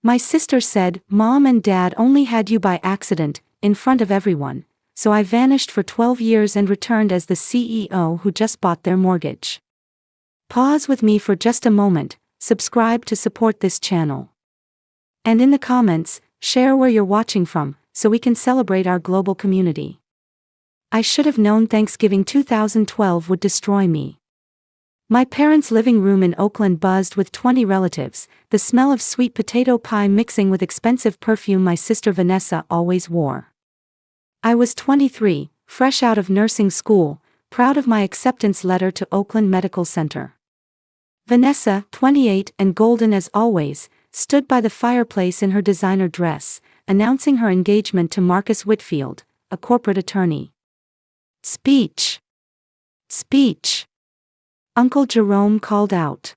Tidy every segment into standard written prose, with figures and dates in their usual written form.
My sister said, Mom and Dad only had you by accident, in front of everyone, so I vanished for 12 years and returned as the CEO who just bought their mortgage. Pause with me for just a moment, subscribe to support this channel. And in the comments, share where you're watching from, so we can celebrate our global community. I should have known Thanksgiving 2012 would destroy me. My parents' living room in Oakland buzzed with 20 relatives, the smell of sweet potato pie mixing with expensive perfume my sister Vanessa always wore. I was 23, fresh out of nursing school, proud of my acceptance letter to Oakland Medical Center. Vanessa, 28 and golden as always, stood by the fireplace in her designer dress, announcing her engagement to Marcus Whitfield, a corporate attorney. Speech. Speech. Uncle Jerome called out.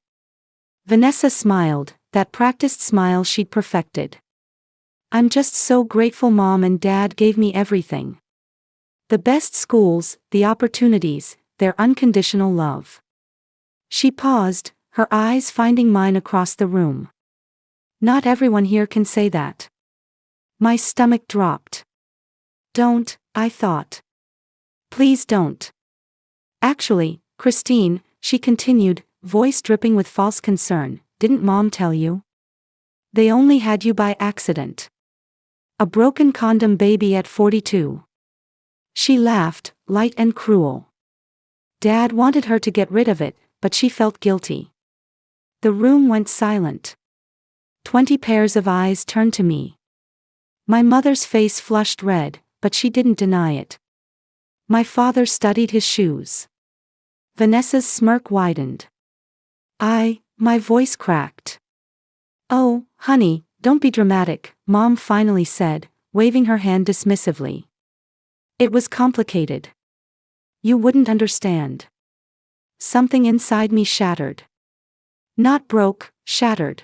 Vanessa smiled, that practiced smile she'd perfected. I'm just so grateful Mom and Dad gave me everything. The best schools, the opportunities, their unconditional love. She paused, her eyes finding mine across the room. Not everyone here can say that. My stomach dropped. Don't, I thought. Please don't. Actually, Christine, she continued, voice dripping with false concern, didn't Mom tell you? They only had you by accident. A broken condom baby at 42. She laughed, light and cruel. Dad wanted her to get rid of it, but she felt guilty. The room went silent. 20 pairs of eyes turned to me. My mother's face flushed red, but she didn't deny it. My father studied his shoes. Vanessa's smirk widened. My voice cracked. Oh, honey, don't be dramatic, Mom finally said, waving her hand dismissively. It was complicated. You wouldn't understand. Something inside me shattered. Not broke, shattered.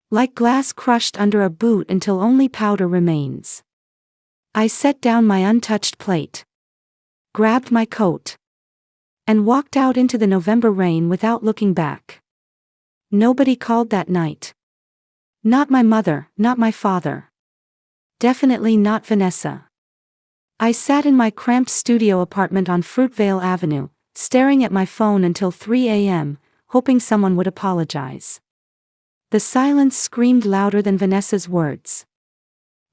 Like glass crushed under a boot until only powder remains. I set down my untouched plate. Grabbed my coat. And walked out into the November rain without looking back. Nobody called that night. Not my mother, not my father. Definitely not Vanessa. I sat in my cramped studio apartment on Fruitvale Avenue, staring at my phone until 3 a.m., hoping someone would apologize. The silence screamed louder than Vanessa's words.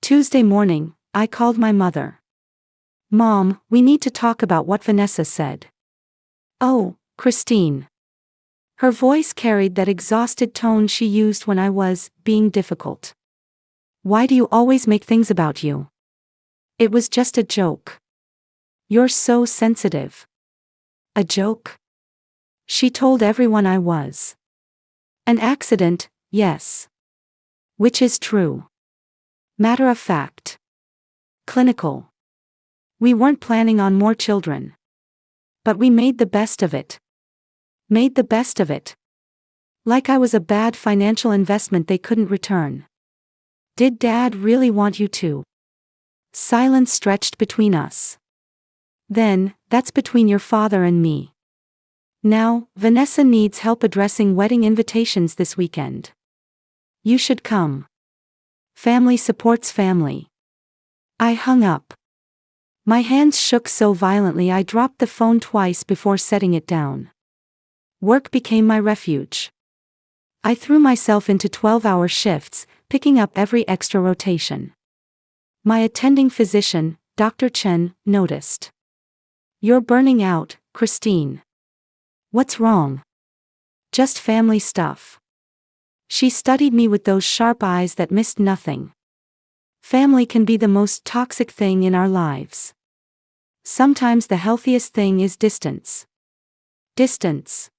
Tuesday morning, I called my mother. Mom, we need to talk about what Vanessa said. Oh, Christine. Her voice carried that exhausted tone she used when I was being difficult. Why do you always make things about you? It was just a joke. You're so sensitive. A joke? She told everyone I was. An accident, yes. Which is true. Matter of fact. Clinical. We weren't planning on more children. But we made the best of it. Made the best of it. Like I was a bad financial investment they couldn't return. Did Dad really want you to? Silence stretched between us. Then, that's between your father and me. Now, Vanessa needs help addressing wedding invitations this weekend. You should come. Family supports family. I hung up. My hands shook so violently I dropped the phone twice before setting it down. Work became my refuge. I threw myself into 12-hour shifts, picking up every extra rotation. My attending physician, Dr. Chen, noticed. You're burning out, Christine. What's wrong? Just family stuff. She studied me with those sharp eyes that missed nothing. Family can be the most toxic thing in our lives. Sometimes the healthiest thing is distance. Distance.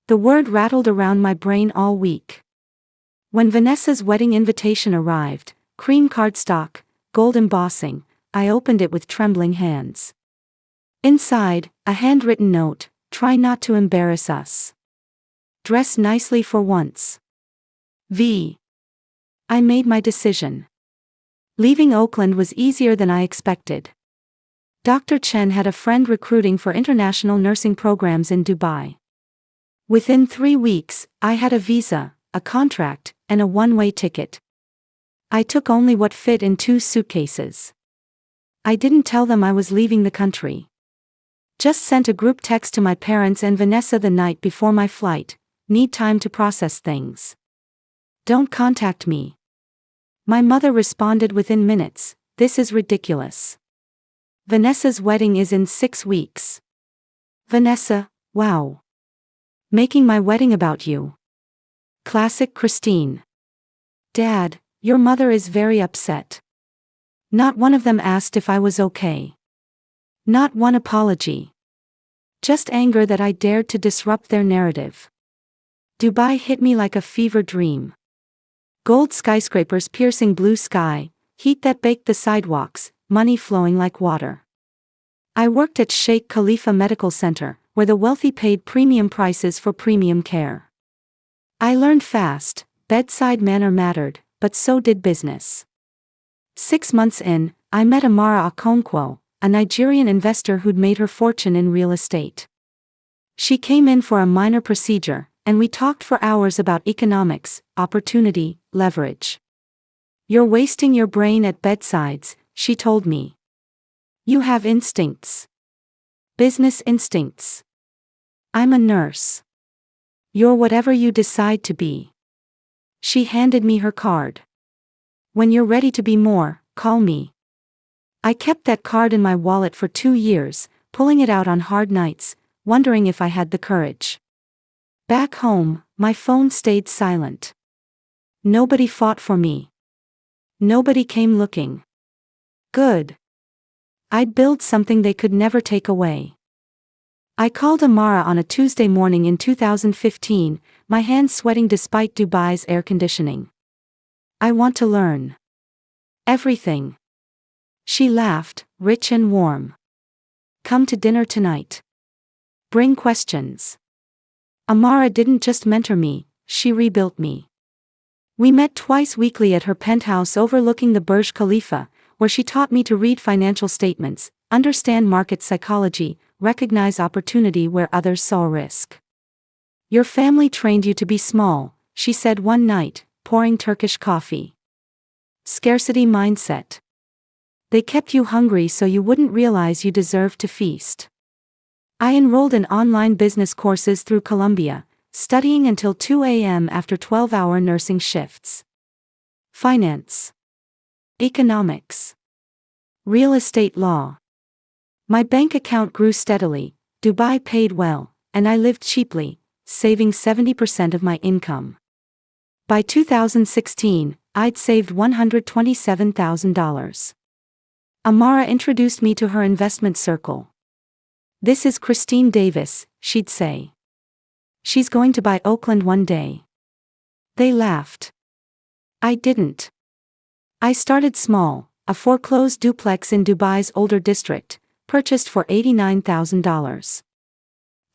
The word rattled around my brain all week. When Vanessa's wedding invitation arrived, cream cardstock, gold embossing, I opened it with trembling hands. Inside, a handwritten note, try not to embarrass us. Dress nicely for once. V. I made my decision. Leaving Oakland was easier than I expected. Dr. Chen had a friend recruiting for international nursing programs in Dubai. Within 3 weeks, I had a visa, a contract, and a one-way ticket, I took only what fit in 2 suitcases. I didn't tell them I was leaving the country. Just sent a group text to my parents and Vanessa the night before my flight. Need time to process things. Don't contact me. My mother responded within minutes. This is ridiculous. Vanessa's wedding is in 6 weeks. Vanessa, wow. Making my wedding about you. Classic Christine. Dad, your mother is very upset. Not one of them asked if I was okay. Not one apology. Just anger that I dared to disrupt their narrative. Dubai hit me like a fever dream. Gold skyscrapers piercing blue sky, heat that baked the sidewalks, money flowing like water. I worked at Sheikh Khalifa Medical Center, where the wealthy paid premium prices for premium care. I learned fast, bedside manner mattered, but so did business. 6 months in, I met Amara Okonkwo, a Nigerian investor who'd made her fortune in real estate. She came in for a minor procedure, and we talked for hours about economics, opportunity, leverage. You're wasting your brain at bedsides, she told me. You have instincts. Business instincts. I'm a nurse. You're whatever you decide to be. She handed me her card. When you're ready to be more, call me. I kept that card in my wallet for 2 years, pulling it out on hard nights, wondering if I had the courage. Back home, my phone stayed silent. Nobody fought for me. Nobody came looking. Good. I'd build something they could never take away. I called Amara on a Tuesday morning in 2015, my hands sweating despite Dubai's air conditioning. I want to learn. Everything. She laughed, rich and warm. Come to dinner tonight. Bring questions. Amara didn't just mentor me, she rebuilt me. We met twice weekly at her penthouse overlooking the Burj Khalifa, where she taught me to read financial statements, understand market psychology, recognize opportunity where others saw risk. Your family trained you to be small, she said one night, pouring Turkish coffee. Scarcity mindset. They kept you hungry so you wouldn't realize you deserved to feast. I enrolled in online business courses through Columbia, studying until 2 a.m. after 12-hour nursing shifts. Finance. Economics. Real estate law. My bank account grew steadily, Dubai paid well, and I lived cheaply, saving 70% of my income. By 2016, I'd saved $127,000. Amara introduced me to her investment circle. This is Christine Davis, she'd say. She's going to buy Oakland one day. They laughed. I didn't. I started small, a foreclosed duplex in Dubai's older district, purchased for $89,000.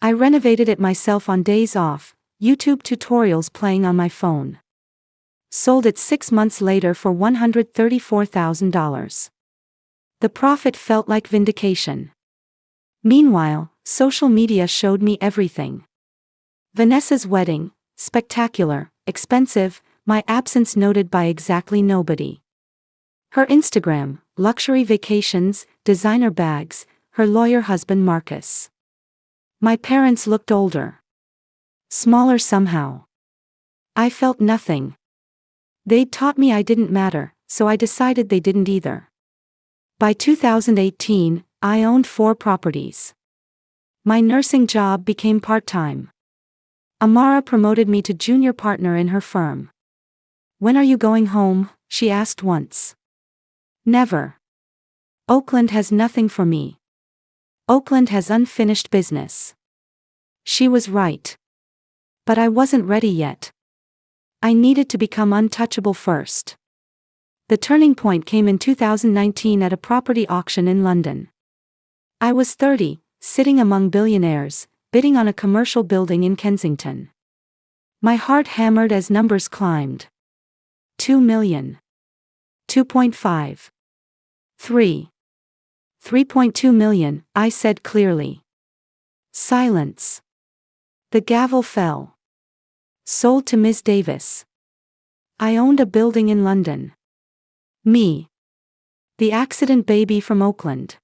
I renovated it myself on days off, YouTube tutorials playing on my phone. Sold it 6 months later for $134,000. The profit felt like vindication. Meanwhile, social media showed me everything. Vanessa's wedding, spectacular, expensive, my absence noted by exactly nobody. Her Instagram, luxury vacations, designer bags, her lawyer husband Marcus. My parents looked older. Smaller somehow. I felt nothing. They'd taught me I didn't matter, so I decided they didn't either. By 2018, I owned 4 properties. My nursing job became part-time. Amara promoted me to junior partner in her firm. When are you going home? She asked once. Never. Oakland has nothing for me. Oakland has unfinished business. She was right. But I wasn't ready yet. I needed to become untouchable first. The turning point came in 2019 at a property auction in London. I was 30, sitting among billionaires, bidding on a commercial building in Kensington. My heart hammered as numbers climbed. 2 million. 2.5. 3. 3.2 million, I said clearly. Silence. The gavel fell. Sold to Ms. Davis. I owned a building in London. Me. The accident baby from Oakland.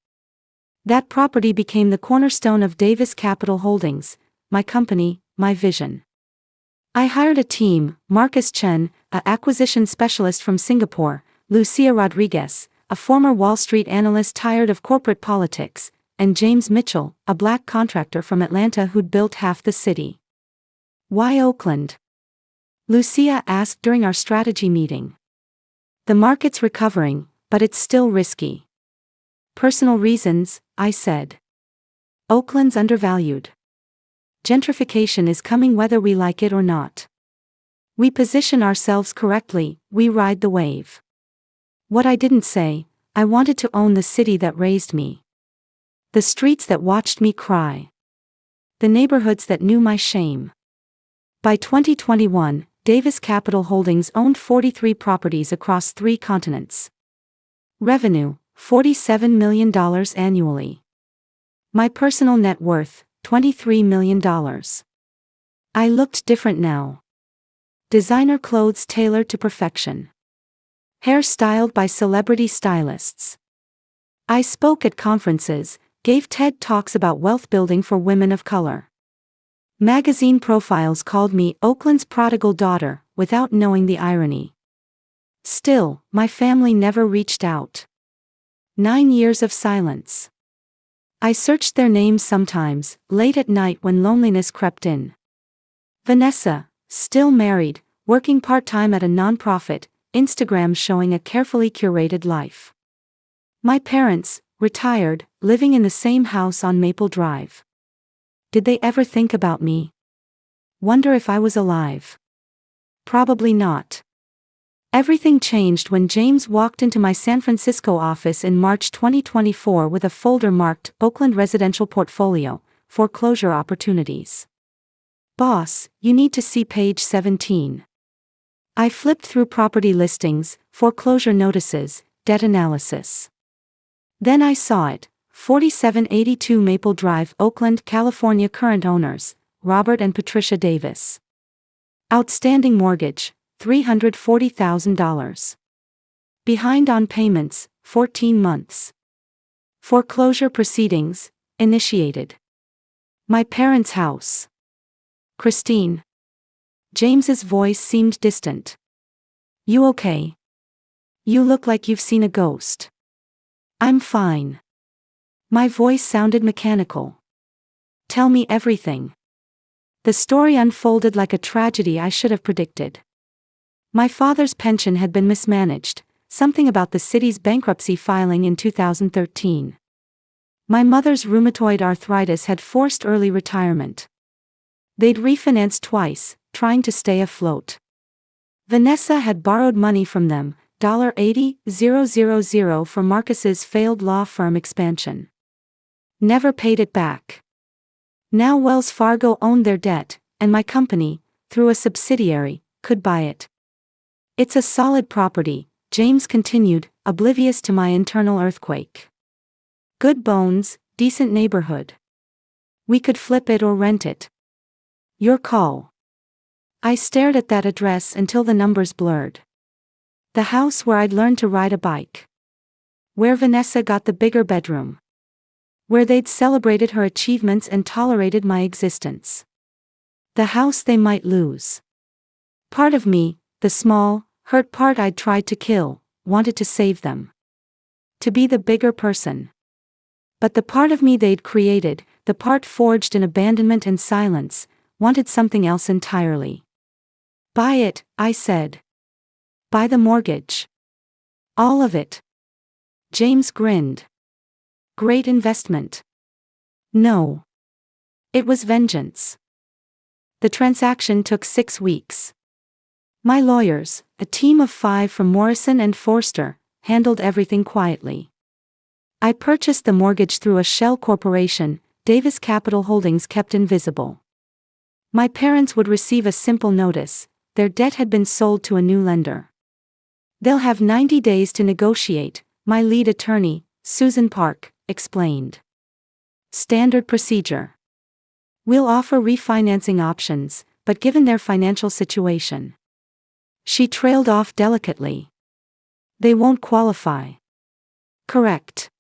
That property became the cornerstone of Davis Capital Holdings, my company, my vision. I hired a team: Marcus Chen, a acquisition specialist from Singapore, Lucia Rodriguez, a former Wall Street analyst tired of corporate politics, and James Mitchell, a black contractor from Atlanta who'd built half the city. Why Oakland? Lucia asked during our strategy meeting. The market's recovering, but it's still risky. Personal reasons, I said. Oakland's undervalued. Gentrification is coming whether we like it or not. We position ourselves correctly, we ride the wave. What I didn't say, I wanted to own the city that raised me. The streets that watched me cry. The neighborhoods that knew my shame. By 2021, Davis Capital Holdings owned 43 properties across 3 continents. Revenue, $47 million annually. My personal net worth, $23 million. I looked different now. Designer clothes tailored to perfection. Hair styled by celebrity stylists. I spoke at conferences, gave TED Talks about wealth building for women of color. Magazine profiles called me Oakland's prodigal daughter, without knowing the irony. Still, my family never reached out. 9 years of silence. I searched their names sometimes, late at night when loneliness crept in. Vanessa, still married, working part-time at a nonprofit, Instagram showing a carefully curated life. My parents, retired, living in the same house on Maple Drive. Did they ever think about me? Wonder if I was alive. Probably not. Everything changed when James walked into my San Francisco office in March 2024 with a folder marked Oakland Residential Portfolio, Foreclosure Opportunities. Boss, you need to see page 17. I flipped through property listings, foreclosure notices, debt analysis. Then I saw it, 4782 Maple Drive, Oakland, California. Current owners, Robert and Patricia Davis. Outstanding mortgage, $340,000. Behind on payments, 14 months. Foreclosure proceedings, initiated. My parents' house. Christine. James's voice seemed distant. You okay? You look like you've seen a ghost. I'm fine. My voice sounded mechanical. Tell me everything. The story unfolded like a tragedy I should have predicted. My father's pension had been mismanaged, something about the city's bankruptcy filing in 2013. My mother's rheumatoid arthritis had forced early retirement. They'd refinanced twice, trying to stay afloat. Vanessa had borrowed money from them, $80,000 for Marcus's failed law firm expansion. Never paid it back. Now Wells Fargo owned their debt, and my company, through a subsidiary, could buy it. It's a solid property, James continued, oblivious to my internal earthquake. Good bones, decent neighborhood. We could flip it or rent it. Your call. I stared at that address until the numbers blurred. The house where I'd learned to ride a bike. Where Vanessa got the bigger bedroom. Where they'd celebrated her achievements and tolerated my existence. The house they might lose. Part of me, the small, hurt part I'd tried to kill, wanted to save them. To be the bigger person. But the part of me they'd created, the part forged in abandonment and silence, wanted something else entirely. Buy it, I said. Buy the mortgage. All of it. James grinned. Great investment. No. It was vengeance. The transaction took 6 weeks. My lawyers, a team of 5 from Morrison and Forster, handled everything quietly. I purchased the mortgage through a shell corporation, Davis Capital Holdings kept invisible. My parents would receive a simple notice: their debt had been sold to a new lender. They'll have 90 days to negotiate, my lead attorney, Susan Park, explained. Standard procedure. We'll offer refinancing options, but given their financial situation. She trailed off delicately. They won't qualify. Correct.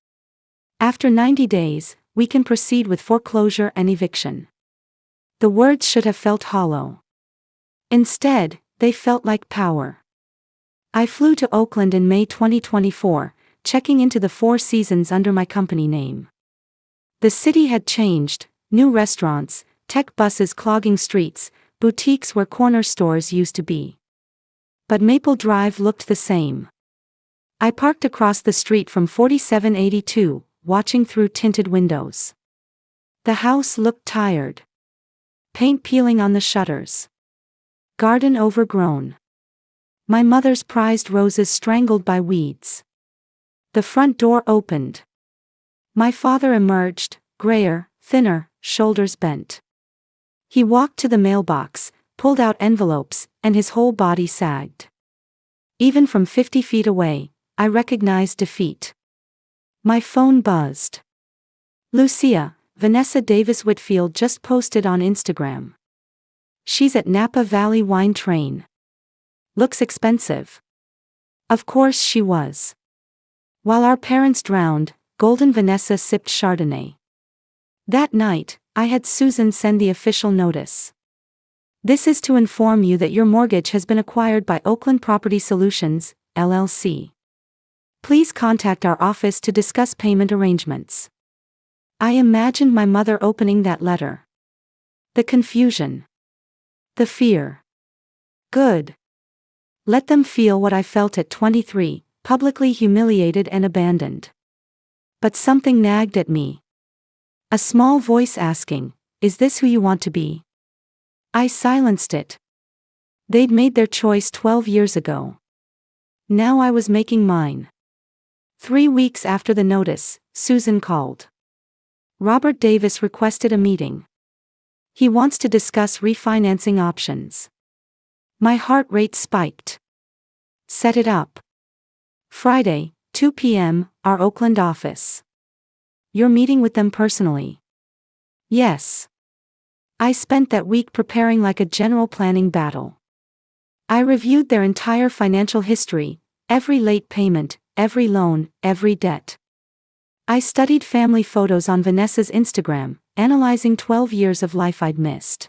After 90 days, we can proceed with foreclosure and eviction. The words should have felt hollow. Instead, they felt like power. I flew to Oakland in May 2024, checking into the Four Seasons under my company name. The city had changed, new restaurants, tech buses clogging streets, boutiques where corner stores used to be. But Maple Drive looked the same. I parked across the street from 4782, watching through tinted windows. The house looked tired. Paint peeling on the shutters. Garden overgrown. My mother's prized roses strangled by weeds. The front door opened. My father emerged, grayer, thinner, shoulders bent. He walked to the mailbox, pulled out envelopes, and his whole body sagged. Even from 50 feet away, I recognized defeat. My phone buzzed. Lucia, Vanessa Davis Whitfield just posted on Instagram. She's at Napa Valley Wine Train. Looks expensive. Of course she was. While our parents drowned, Golden Vanessa sipped Chardonnay. That night, I had Susan send the official notice. This is to inform you that your mortgage has been acquired by Oakland Property Solutions, LLC. Please contact our office to discuss payment arrangements. I imagined my mother opening that letter. The confusion. The fear. Good. Let them feel what I felt at 23, publicly humiliated and abandoned. But something nagged at me. A small voice asking, "Is this who you want to be?" I silenced it. They'd made their choice 12 years ago. Now I was making mine. 3 weeks after the notice, Susan called. Robert Davis requested a meeting. He wants to discuss refinancing options. My heart rate spiked. Set it up. Friday, 2 p.m., our Oakland office. You're meeting with them personally? Yes. I spent that week preparing like a general planning battle. I reviewed their entire financial history, every late payment, every loan, every debt. I studied family photos on Vanessa's Instagram, analyzing 12 years of life I'd missed.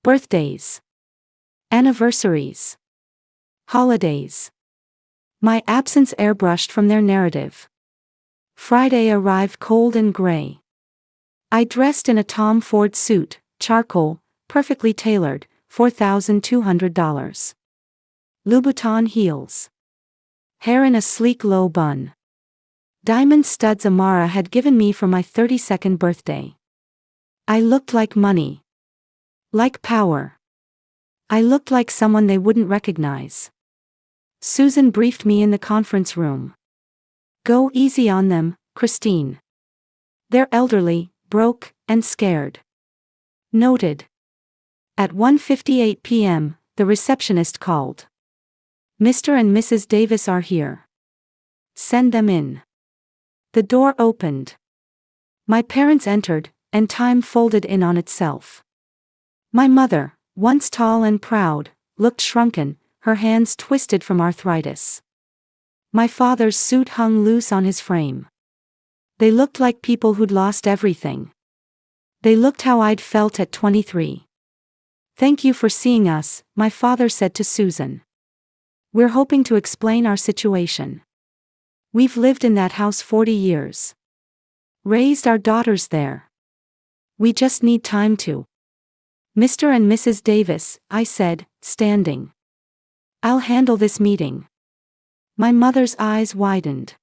Birthdays. Anniversaries. Holidays. My absence airbrushed from their narrative. Friday arrived cold and gray. I dressed in a Tom Ford suit, charcoal, perfectly tailored, $4,200. Louboutin heels. Hair in a sleek low bun. Diamond studs Amara had given me for my 32nd birthday. I looked like money. Like power. I looked like someone they wouldn't recognize. Susan briefed me in the conference room. Go easy on them, Christine. They're elderly, broke, and scared. Noted. At 1:58 p.m., the receptionist called. Mr. and Mrs. Davis are here. Send them in. The door opened. My parents entered, and time folded in on itself. My mother, once tall and proud, looked shrunken, her hands twisted from arthritis. My father's suit hung loose on his frame. They looked like people who'd lost everything. They looked how I'd felt at 23. Thank you for seeing us, my father said to Susan. We're hoping to explain our situation. We've lived in that house 40 years. Raised our daughters there. We just need time to. Mr. and Mrs. Davis, I said, standing. I'll handle this meeting. My mother's eyes widened.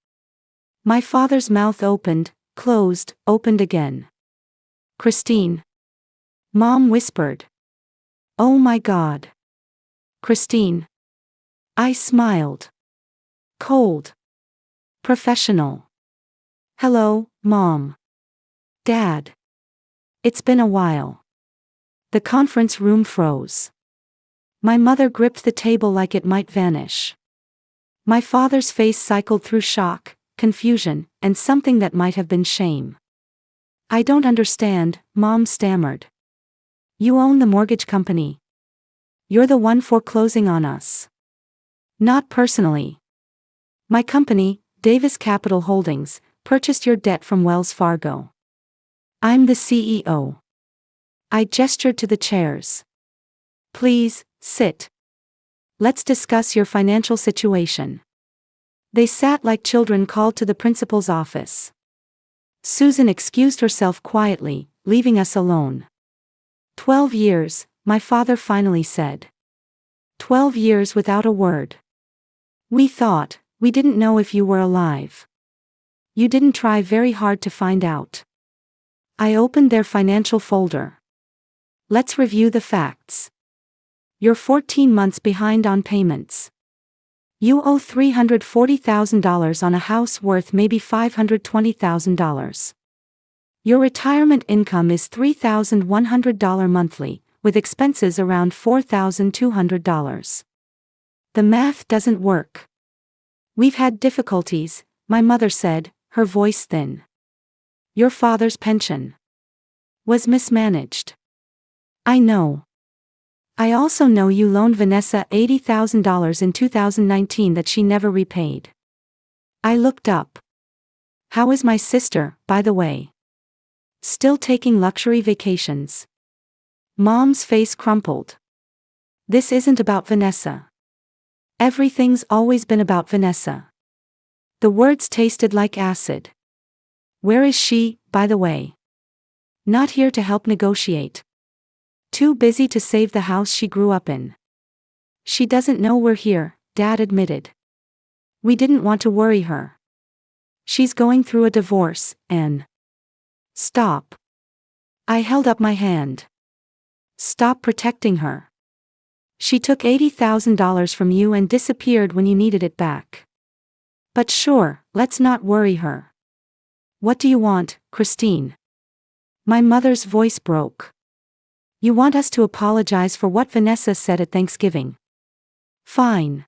My father's mouth opened, closed, opened again. Christine. Mom whispered. Oh my God. Christine. I smiled. Cold. Professional. Hello, Mom. Dad. It's been a while. The conference room froze. My mother gripped the table like it might vanish. My father's face cycled through shock, confusion, and something that might have been shame. I don't understand, Mom stammered. You own the mortgage company. You're the one foreclosing on us. Not personally. My company, Davis Capital Holdings, purchased your debt from Wells Fargo. I'm the CEO. I gestured to the chairs. Please, sit. Let's discuss your financial situation. They sat like children called to the principal's office. Susan excused herself quietly, leaving us alone. 12 years, my father finally said. 12 years without a word. We didn't know if you were alive. You didn't try very hard to find out. I opened their financial folder. Let's review the facts. You're 14 months behind on payments. You owe $340,000 on a house worth maybe $520,000. Your retirement income is $3,100 monthly, with expenses around $4,200. The math doesn't work. We've had difficulties, my mother said, her voice thin. Your father's pension was mismanaged. I know. I also know you loaned Vanessa $80,000 in 2019 that she never repaid. I looked up. How is my sister, by the way? Still taking luxury vacations? Mom's face crumpled. This isn't about Vanessa. Everything's always been about Vanessa. The words tasted like acid. Where is she, by the way? Not here to help negotiate. Too busy to save the house she grew up in. She doesn't know we're here, Dad admitted. We didn't want to worry her. She's going through a divorce, and... Stop. I held up my hand. Stop protecting her. She took $80,000 from you and disappeared when you needed it back. But sure, let's not worry her. What do you want, Christine? My mother's voice broke. You want us to apologize for what Vanessa said at Thanksgiving? Fine.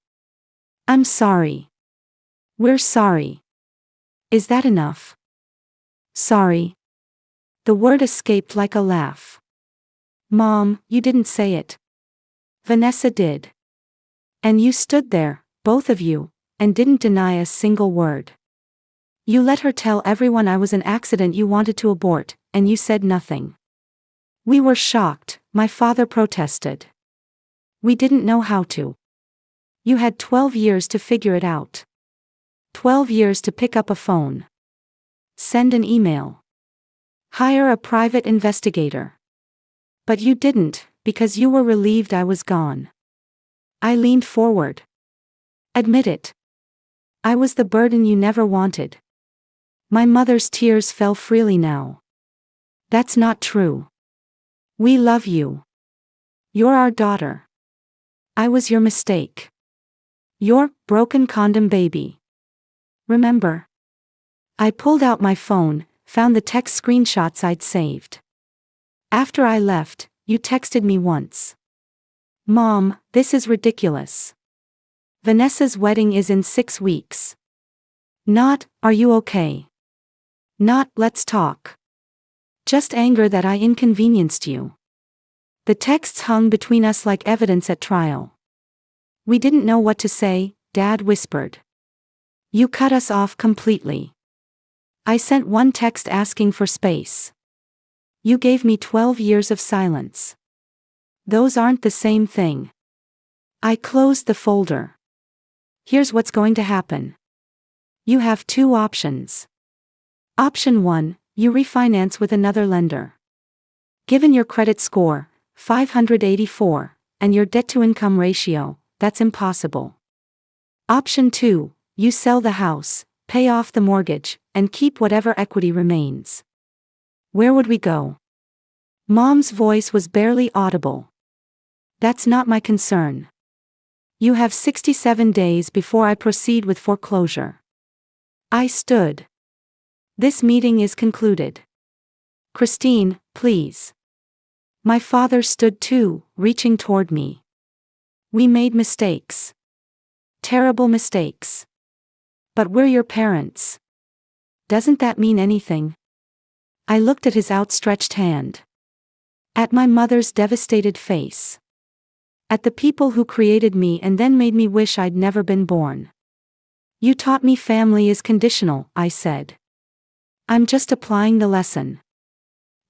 I'm sorry. We're sorry. Is that enough? Sorry. The word escaped like a laugh. Mom, you didn't say it. Vanessa did. And you stood there, both of you, and didn't deny a single word. You let her tell everyone I was an accident you wanted to abort, and you said nothing. We were shocked, my father protested. We didn't know how to. You had 12 years to figure it out. 12 years to pick up a phone. Send an email. Hire a private investigator. But you didn't, because you were relieved I was gone. I leaned forward. Admit it. I was the burden you never wanted. My mother's tears fell freely now. That's not true. We love you. You're our daughter. I was your mistake. Your broken condom baby. Remember? I pulled out my phone, found the text screenshots I'd saved. After I left, you texted me once. Mom, this is ridiculous. Vanessa's wedding is in 6 weeks. Not, are you okay? Not, let's talk. Just anger that I inconvenienced you. The texts hung between us like evidence at trial. We didn't know what to say, Dad whispered. You cut us off completely. I sent one text asking for space. You gave me 12 years of silence. Those aren't the same thing. I closed the folder. Here's what's going to happen. You have 2 options. Option 1, you refinance with another lender. Given your credit score, 584, and your debt-to-income ratio, that's impossible. Option 2, you sell the house, pay off the mortgage, and keep whatever equity remains. Where would we go? Mom's voice was barely audible. That's not my concern. You have 67 days before I proceed with foreclosure. I stood. This meeting is concluded. Christine, please. My father stood too, reaching toward me. We made mistakes. Terrible mistakes. But we're your parents. Doesn't that mean anything? I looked at his outstretched hand. At my mother's devastated face. At the people who created me and then made me wish I'd never been born. You taught me family is conditional, I said. I'm just applying the lesson.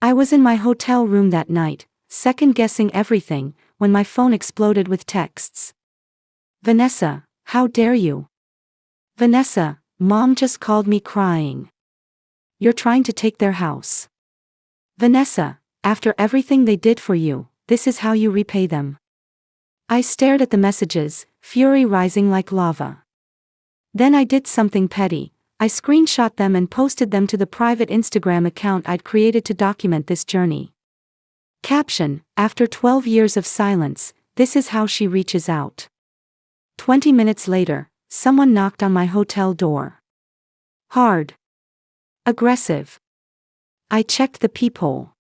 I was in my hotel room that night, second-guessing everything, when my phone exploded with texts. Vanessa, how dare you? Vanessa, Mom just called me crying. You're trying to take their house. Vanessa, after everything they did for you, this is how you repay them. I stared at the messages, fury rising like lava. Then I did something petty. I screenshot them and posted them to the private Instagram account I'd created to document this journey. Caption: After 12 years of silence, this is how she reaches out. 20 minutes later, someone knocked on my hotel door. Hard. Aggressive. I checked the peephole.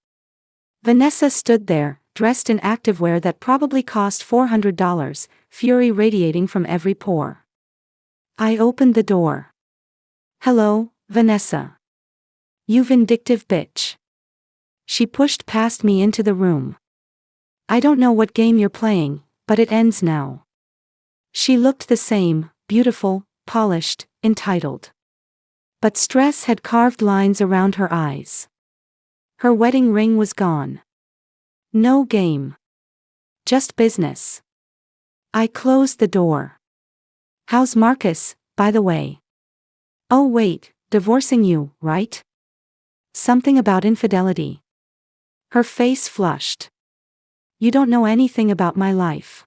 Vanessa stood there, dressed in activewear that probably cost $400, fury radiating from every pore. I opened the door. Hello, Vanessa. You vindictive bitch. She pushed past me into the room. I don't know what game you're playing, but it ends now. She looked the same, beautiful, polished, entitled. But stress had carved lines around her eyes. Her wedding ring was gone. No game. Just business. I closed the door. How's Marcus, by the way? Oh wait, divorcing you, right? Something about infidelity. Her face flushed. You don't know anything about my life.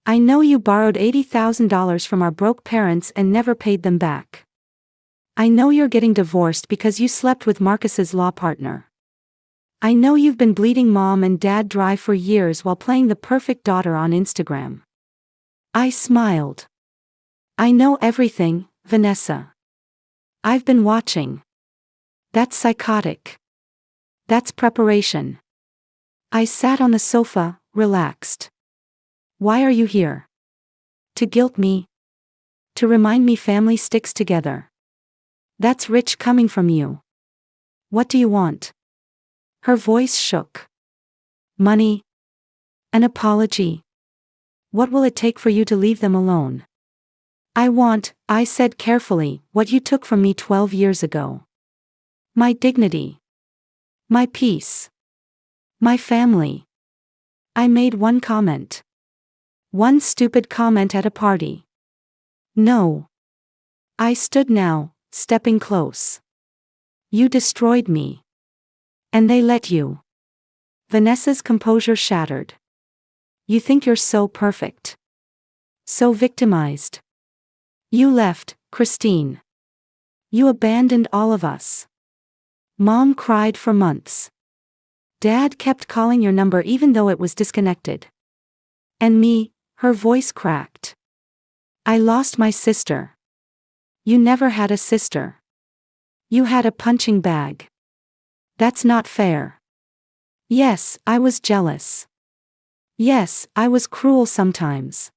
I know you borrowed $80,000 from our broke parents and never paid them back. I know you're getting divorced because you slept with Marcus's law partner. I know you've been bleeding Mom and Dad dry for years while playing the perfect daughter on Instagram. I smiled. I know everything, Vanessa. I've been watching. That's psychotic. That's preparation. I sat on the sofa, relaxed. Why are you here? To guilt me? To remind me family sticks together? That's rich coming from you. What do you want? Her voice shook. Money? An apology? What will it take for you to leave them alone? I said carefully, what you took from me 12 years ago. My dignity. My peace. My family. I made one comment. One stupid comment at a party. No. I stood now, stepping close. You destroyed me. And they let you. Vanessa's composure shattered. You think you're so perfect. So victimized. You left, Christine. You abandoned all of us. Mom cried for months. Dad kept calling your number even though it was disconnected. And me, her voice cracked. I lost my sister. You never had a sister. You had a punching bag. That's not fair. Yes, I was jealous. Yes, I was cruel sometimes.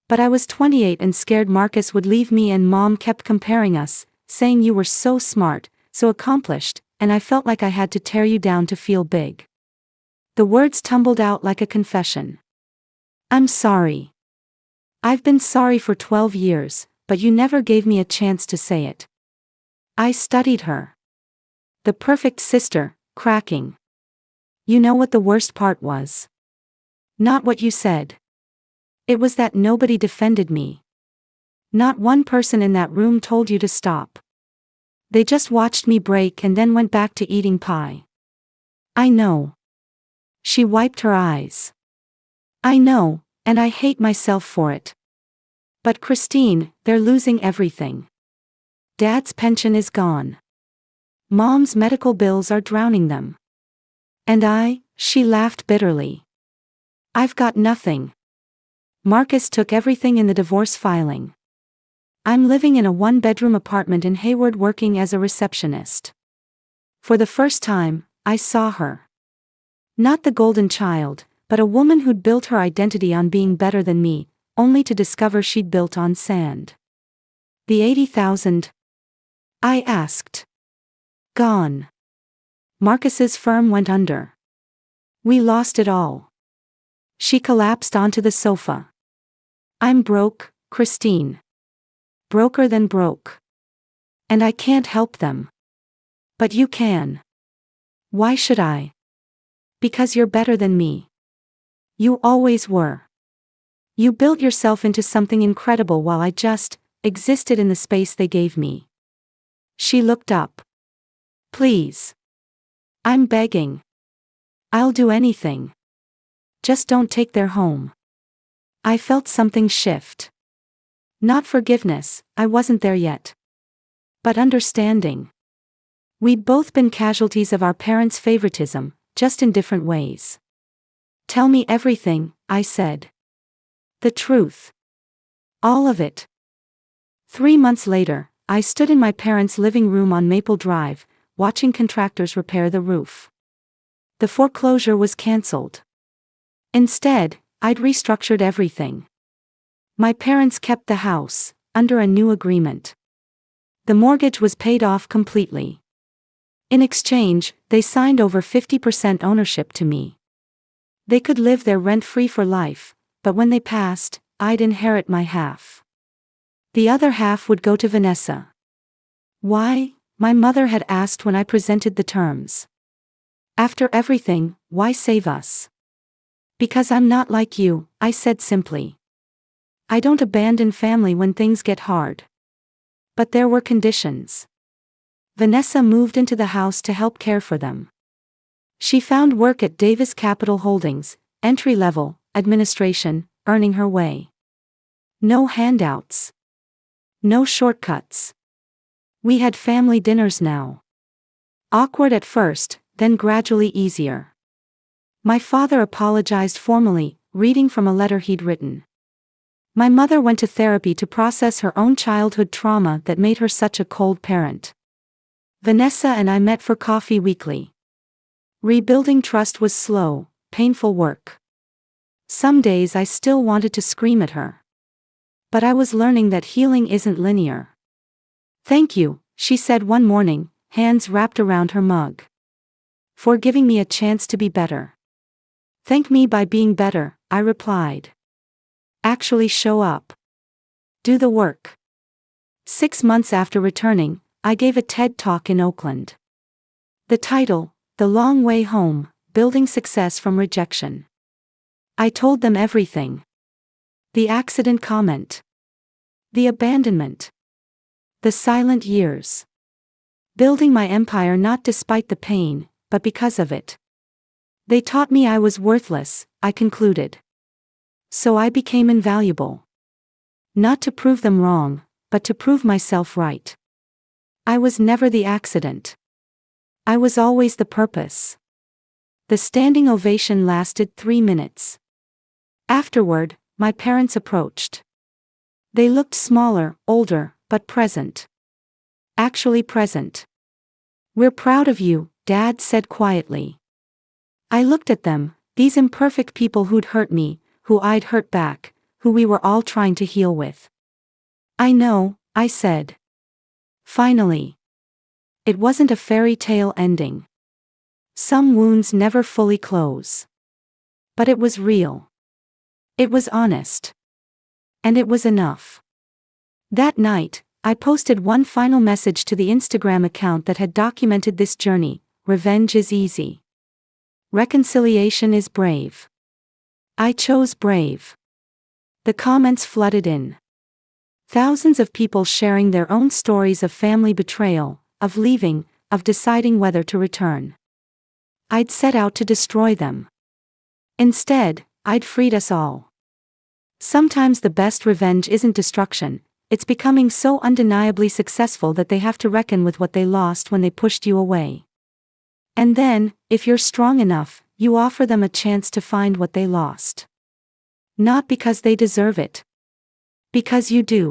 But I was 28 and scared Marcus would leave me, and Mom kept comparing us, saying you were so smart, so accomplished, and I felt like I had to tear you down to feel big. The words tumbled out like a confession. I'm sorry. I've been sorry for 12 years, but you never gave me a chance to say it. I studied her. The perfect sister, cracking. You know what the worst part was? Not what you said. It was that nobody defended me. Not one person in that room told you to stop. They just watched me break and then went back to eating pie. I know. She wiped her eyes. I know, and I hate myself for it. But Christine, they're losing everything. Dad's pension is gone. Mom's medical bills are drowning them. And she laughed bitterly. I've got nothing. Marcus took everything in the divorce filing. I'm living in a one-bedroom apartment in Hayward working as a receptionist. For the first time, I saw her. Not the golden child, but a woman who'd built her identity on being better than me, only to discover she'd built on sand. The 80,000? I asked. Gone. Marcus's firm went under. We lost it all. She collapsed onto the sofa. I'm broke, Christine. broker than broke. And I can't help them. But you can. Why should I? Because you're better than me. You always were. You built yourself into something incredible while I just existed in the space they gave me. She looked up. Please. I'm begging. I'll do anything. Just don't take their home. I felt something shift. Not forgiveness, I wasn't there yet. But understanding. We'd both been casualties of our parents' favoritism, just in different ways. Tell me everything, I said. The truth. All of it. 3 months later, I stood in my parents' living room on Maple Drive, watching contractors repair the roof. The foreclosure was cancelled. Instead, I'd restructured everything. My parents kept the house, under a new agreement. The mortgage was paid off completely. In exchange, they signed over 50% ownership to me. They could live there rent-free for life, but when they passed, I'd inherit my half. The other half would go to Vanessa. Why? My mother had asked when I presented the terms. After everything, why save us? Because I'm not like you, I said simply. I don't abandon family when things get hard. But there were conditions. Vanessa moved into the house to help care for them. She found work at Davis Capital Holdings, entry-level, administration, earning her way. No handouts. No shortcuts. We had family dinners now. Awkward at first, then gradually easier. My father apologized formally, reading from a letter he'd written. My mother went to therapy to process her own childhood trauma that made her such a cold parent. Vanessa and I met for coffee weekly. Rebuilding trust was slow, painful work. Some days I still wanted to scream at her. But I was learning that healing isn't linear. Thank you, she said one morning, hands wrapped around her mug. For giving me a chance to be better. Thank me by being better, I replied. Actually show up. Do the work. 6 months after returning, I gave a TED Talk in Oakland. The title, The Long Way Home, Building Success from Rejection. I told them everything. The accident comment. The abandonment. The silent years. Building my empire not despite the pain, but because of it. They taught me I was worthless, I concluded. So I became invaluable. Not to prove them wrong, but to prove myself right. I was never the accident. I was always the purpose. The standing ovation lasted 3 minutes. Afterward, my parents approached. They looked smaller, older, but present. Actually present. We're proud of you, Dad said quietly. I looked at them, these imperfect people who'd hurt me, who I'd hurt back, who we were all trying to heal with. I know, I said. Finally. It wasn't a fairy tale ending. Some wounds never fully close. But it was real. It was honest. And it was enough. That night, I posted one final message to the Instagram account that had documented this journey: revenge is easy. Reconciliation is brave. I chose brave. The comments flooded in. Thousands of people sharing their own stories of family betrayal, of leaving, of deciding whether to return. I'd set out to destroy them. Instead, I'd freed us all. Sometimes the best revenge isn't destruction, it's becoming so undeniably successful that they have to reckon with what they lost when they pushed you away. And then, if you're strong enough, you offer them a chance to find what they lost. Not because they deserve it. Because you do.